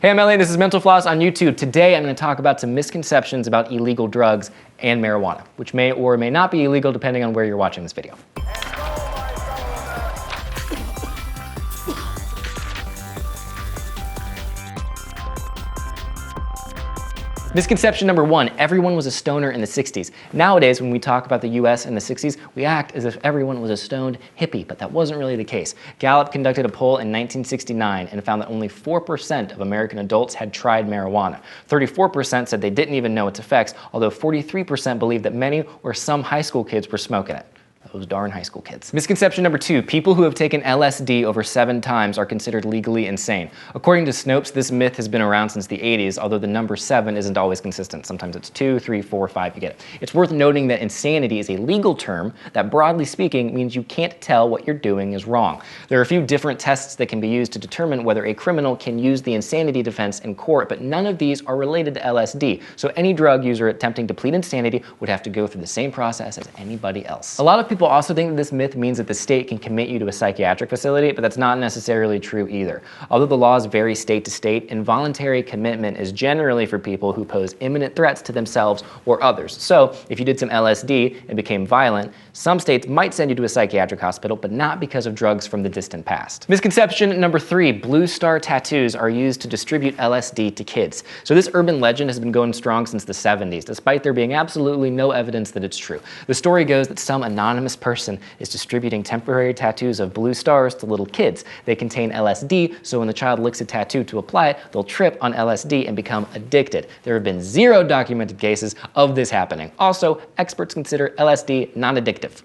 Hey, I'm Elliott, this is Mental Floss on YouTube. Today I'm going to talk about some misconceptions about illegal drugs and marijuana, which may or may not be illegal depending on where you're watching this video. Misconception number one, everyone was a stoner in the 60s. Nowadays, when we talk about the US in the 60s, we act as if everyone was a stoned hippie, but that wasn't really the case. Gallup conducted a poll in 1969 and found that only 4% of American adults had tried marijuana. 34% said they didn't even know its effects, although 43% believed that many or some high school kids were smoking it. Those darn high school kids. Misconception number two, people who have taken LSD over 7 times are considered legally insane. According to Snopes, this myth has been around since the 80s, although the number 7 isn't always consistent. Sometimes it's 2, 3, 4, 5, you get it. It's worth noting that insanity is a legal term that, broadly speaking, means you can't tell what you're doing is wrong. There are a few different tests that can be used to determine whether a criminal can use the insanity defense in court, but none of these are related to LSD. So any drug user attempting to plead insanity would have to go through the same process as anybody else. A lot of people also think that this myth means that the state can commit you to a psychiatric facility, but that's not necessarily true either. Although the laws vary state to state, involuntary commitment is generally for people who pose imminent threats to themselves or others. So if you did some LSD and became violent, some states might send you to a psychiatric hospital, but not because of drugs from the distant past. Misconception number 3, blue star tattoos are used to distribute LSD to kids. So this urban legend has been going strong since the 70s, despite there being absolutely no evidence that it's true. The story goes that some anonymous person is distributing temporary tattoos of blue stars to little kids. They contain LSD, so when the child licks a tattoo to apply it, they'll trip on LSD and become addicted. There have been 0 documented cases of this happening. Also, experts consider LSD non-addictive.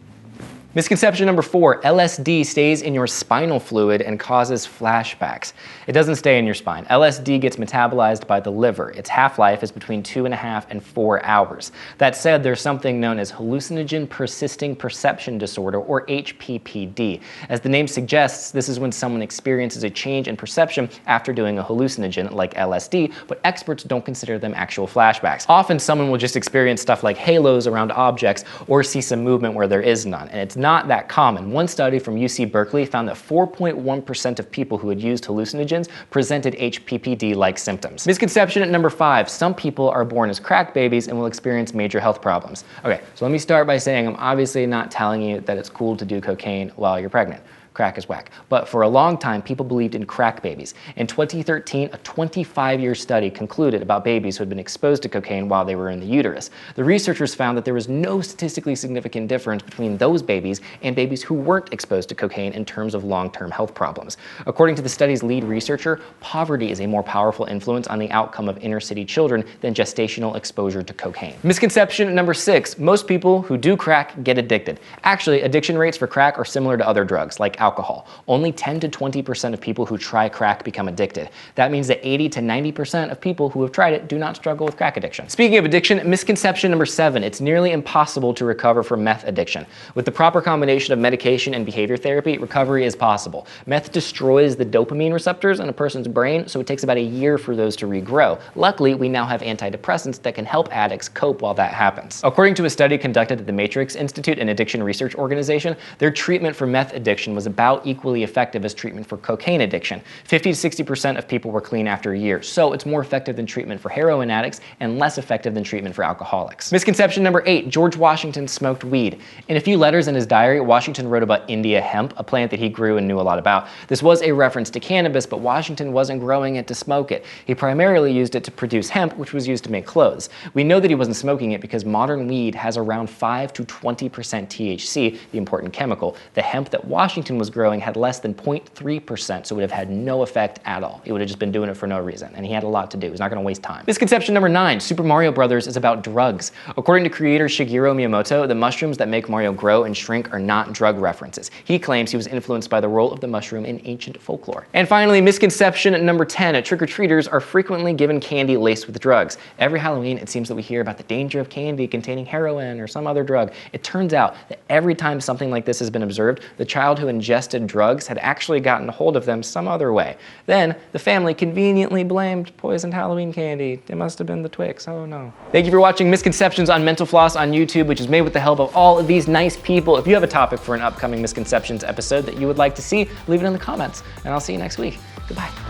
Misconception number 4, LSD stays in your spinal fluid and causes flashbacks. It doesn't stay in your spine. LSD gets metabolized by the liver. Its half-life is between 2.5 and 4 hours. That said, there's something known as hallucinogen persisting perception disorder, or HPPD. As the name suggests, this is when someone experiences a change in perception after doing a hallucinogen like LSD, but experts don't consider them actual flashbacks. Often someone will just experience stuff like halos around objects or see some movement where there is none, and it's not that common. One study from UC Berkeley found that 4.1% of people who had used hallucinogens presented HPPD-like symptoms. Misconception number 5, some people are born as crack babies and will experience major health problems. Okay, so let me start by saying I'm obviously not telling you that it's cool to do cocaine while you're pregnant. Crack is whack. But for a long time, people believed in crack babies. In 2013, a 25-year study concluded about babies who had been exposed to cocaine while they were in the uterus. The researchers found that there was no statistically significant difference between those babies and babies who weren't exposed to cocaine in terms of long-term health problems. According to the study's lead researcher, poverty is a more powerful influence on the outcome of inner-city children than gestational exposure to cocaine. Misconception number 6, most people who do crack get addicted. Actually, addiction rates for crack are similar to other drugs, like alcohol. Only 10 to 20% of people who try crack become addicted. That means that 80 to 90% of people who have tried it do not struggle with crack addiction. Speaking of addiction, misconception number 7, it's nearly impossible to recover from meth addiction. With the proper combination of medication and behavior therapy, recovery is possible. Meth destroys the dopamine receptors in a person's brain, so it takes about a year for those to regrow. Luckily, we now have antidepressants that can help addicts cope while that happens. According to a study conducted at the Matrix Institute, an addiction research organization, their treatment for meth addiction was about equally effective as treatment for cocaine addiction. 50 to 60% of people were clean after a year, so it's more effective than treatment for heroin addicts and less effective than treatment for alcoholics. Misconception number 8, George Washington smoked weed. In a few letters in his diary, Washington wrote about India hemp, a plant that he grew and knew a lot about. This was a reference to cannabis, but Washington wasn't growing it to smoke it. He primarily used it to produce hemp, which was used to make clothes. We know that he wasn't smoking it because modern weed has around 5 to 20% THC, the important chemical. The hemp that Washington was growing had less than 0.3%, so it would have had no effect at all. He would have just been doing it for no reason, and he had a lot to do. He was not going to waste time. Misconception number 9, Super Mario Bros. Is about drugs. According to creator Shigeru Miyamoto, the mushrooms that make Mario grow and shrink are not drug references. He claims he was influenced by the role of the mushroom in ancient folklore. And finally, misconception number 10, trick-or-treaters are frequently given candy laced with drugs. Every Halloween, it seems that we hear about the danger of candy containing heroin or some other drug. It turns out that every time something like this has been observed, the child who ingested drugs had actually gotten a hold of them some other way. Then the family conveniently blamed poisoned Halloween candy. It must have been the Twix. Oh no. Thank you for watching Misconceptions on Mental Floss on YouTube, which is made with the help of all of these nice people. If you have a topic for an upcoming Misconceptions episode that you would like to see, leave it in the comments, and I'll see you next week. Goodbye.